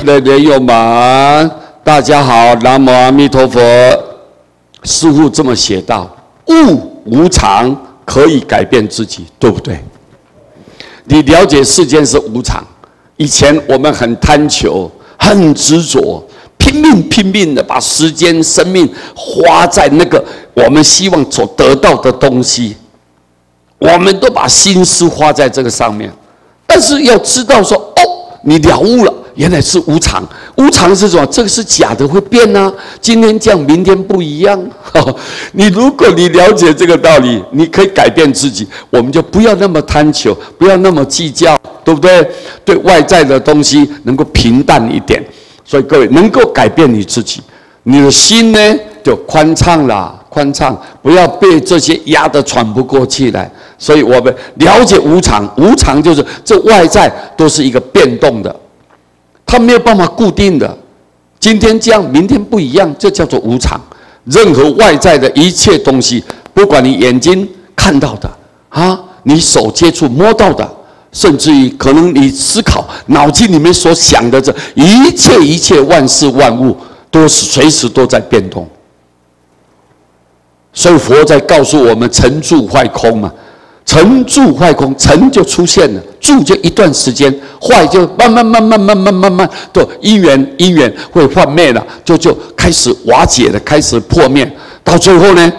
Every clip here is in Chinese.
的莲友们，大家好，南无阿弥陀佛。师父这么写道：物无常，可以改变自己，对不对？你了解世间是无常。以前我们很贪求，很执着，拼命的把时间、生命花在那个我们希望所得到的东西，我们都把心思花在这个上面。但是要知道说，哦，你了悟了。原来是无常，无常是什么？这个是假的，会变啊！今天这样，明天不一样。如果你了解这个道理，你可以改变自己。我们就不要那么贪求，不要那么计较，对不对？对外在的东西能够平淡一点。所以各位能够改变你自己，你的心呢就宽敞啦，宽敞，不要被这些压得喘不过气来。所以我们了解无常，无常就是这外在都是一个变动的。它没有办法固定的，今天这样，明天不一样，这叫做无常。任何外在的一切东西，不管你眼睛看到的啊，你手接触摸到的，甚至于可能你思考脑筋里面所想的这一切万事万物，都是随时都在变动。所以佛在告诉我们：成住坏空嘛。成住坏空，成就出现了，住就一段时间，坏就慢慢的因缘会幻灭了，就开始瓦解了，开始破灭，到最后呢，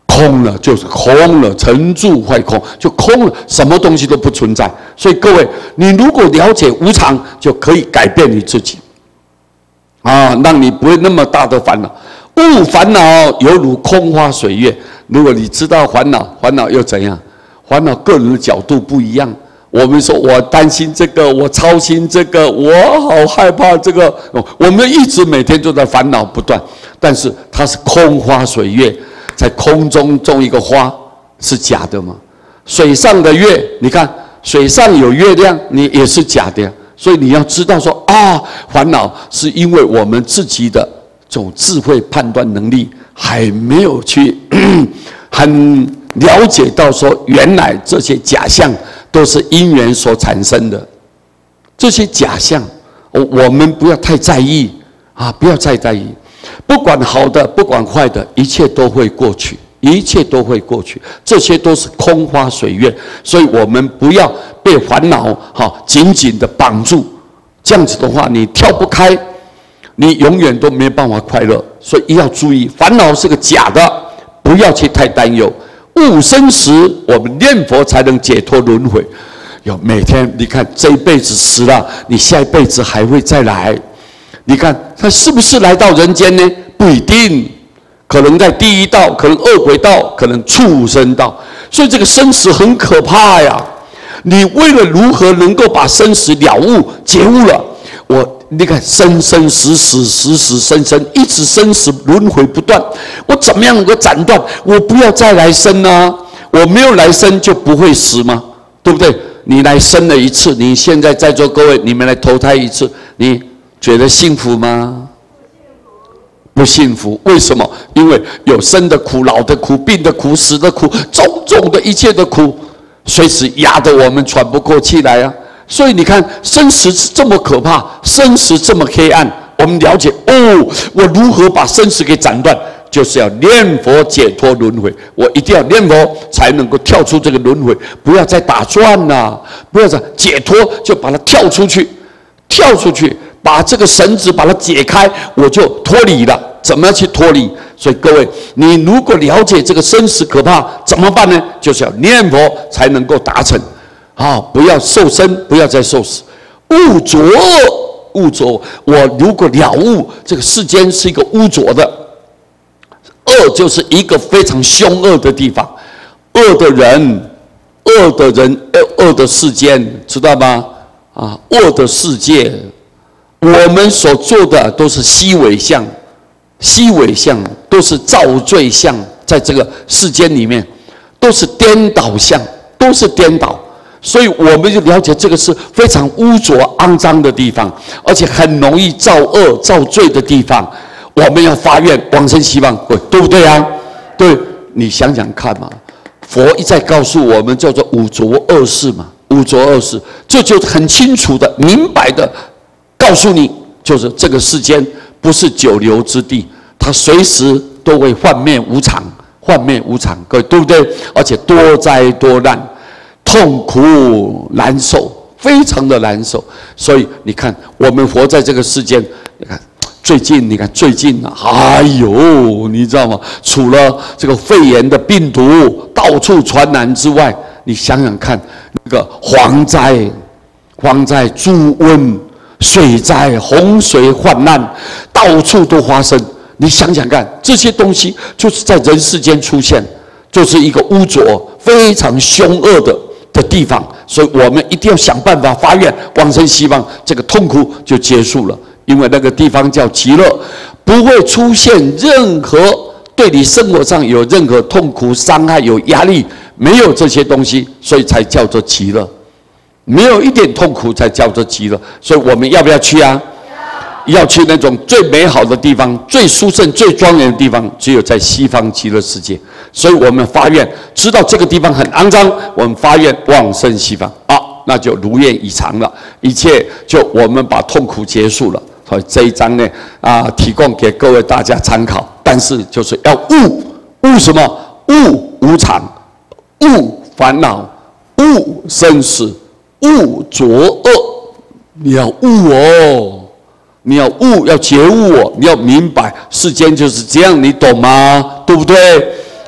空了，就是空了，成住坏空就空了，什么东西都不存在。所以各位，你如果了解无常，就可以改变你自己，让你不会那么大的烦恼。物烦恼犹如空花水月。如果你知道烦恼，烦恼又怎样？烦恼个人的角度不一样。我们说我担心这个，我操心这个，我好害怕这个，我们一直每天都在烦恼不断。但是它是空花水月，在空中种一个花是假的吗？水上的月，你看水上有月亮，你也是假的呀。所以你要知道说烦恼是因为我们自己的这种智慧判断能力还没有去很了解到说，原来这些假象都是因缘所产生的。这些假象，我们不要太在意不要太在意。不管好的，不管坏的，一切都会过去，一切都会过去。这些都是空花水月，所以我们不要被烦恼紧紧的绑住。这样子的话，你跳不开。你永远都没办法快乐，所以一定要注意，烦恼是个假的，不要去太担忧。勿生时，我们念佛才能解脱轮回。每天你看这一辈子死了，你下一辈子还会再来。你看他是不是来到人间呢？不一定，可能在地狱道，可能恶鬼道，可能畜生道。所以这个生死很可怕呀。你为了如何能够把生死了悟、觉悟了，你看生生死死，死死生生，一直生死轮回不断。我怎么样能够斩断？我不要再来生呢？我没有来生就不会死吗？对不对？你来生了一次，你现在在座各位，你们来投胎一次，你觉得幸福吗？不幸福。为什么？因为有生的苦、老的苦、病的苦、死的苦，种种的一切的苦，随时压得我们喘不过气来啊！所以你看，生死这么可怕，生死这么黑暗，我们了解我如何把生死给斩断，就是要念佛解脱轮回。我一定要念佛，才能够跳出这个轮回，不要再打转了，不要再解脱，就把它跳出去，把这个绳子把它解开，我就脱离了。怎么样去脱离？所以各位，你如果了解这个生死可怕，怎么办呢？就是要念佛才能够达成。不要受生，不要再受死。污浊，我如果了悟这个世间是一个污浊的，恶就是一个非常凶恶的地方，恶的人，恶的世间，知道吗？恶的世界，我们所做的都是虚伪相，都是造罪相，在这个世间里面，都是颠倒相，都是颠倒。所以我们就了解这个是非常污浊肮脏的地方，而且很容易造恶造罪的地方。我们要发愿往生西方国，对不对啊？对，你想想看嘛，佛一再告诉我们叫做五浊恶世嘛，五浊恶世，这就很清楚的、明白的告诉你，就是这个世间不是久留之地，它随时都会幻灭无常，幻灭无常，各位对不对？而且多灾多难，痛苦难受，非常的难受。所以你看，我们活在这个世间，你看最近啊，哎呦，你知道吗？除了这个肺炎的病毒到处传染之外，你想想看，那个蝗灾、猪瘟、水灾、洪水泛滥，到处都发生。你想想看，这些东西就是在人世间出现，就是一个污浊、非常凶恶的地方。所以我们一定要想办法发愿往生西方，这个痛苦就结束了。因为那个地方叫极乐，不会出现任何对你生活上有任何痛苦、伤害、有压力，没有这些东西，所以才叫做极乐。没有一点痛苦才叫做极乐。所以我们要不要去啊？要去那种最美好的地方、最殊胜、最庄严的地方，只有在西方极乐世界。所以我们发愿，知道这个地方很肮脏，我们发愿往生西方啊，那就如愿以偿了，一切就我们把痛苦结束了。所以这一章呢，提供给各位大家参考。但是就是要悟什么？悟无常，悟烦恼，悟生死，悟浊恶。你要悟哦。你要悟，要觉悟哦，你要明白世间就是这样，你懂吗？对不对？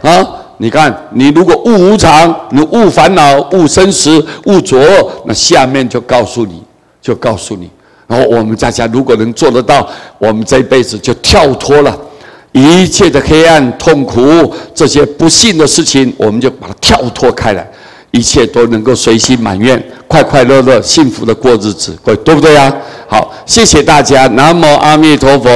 啊，你看，你如果悟无常，你悟烦恼，悟生死，悟浊恶，那下面就告诉你，然后我们大家如果能做得到，我们这一辈子就跳脱了一切的黑暗、痛苦这些不幸的事情，我们就把它跳脱开来，一切都能够随心满愿，快快乐乐、幸福的过日子，对不对啊？好，谢谢大家，南无阿弥陀佛。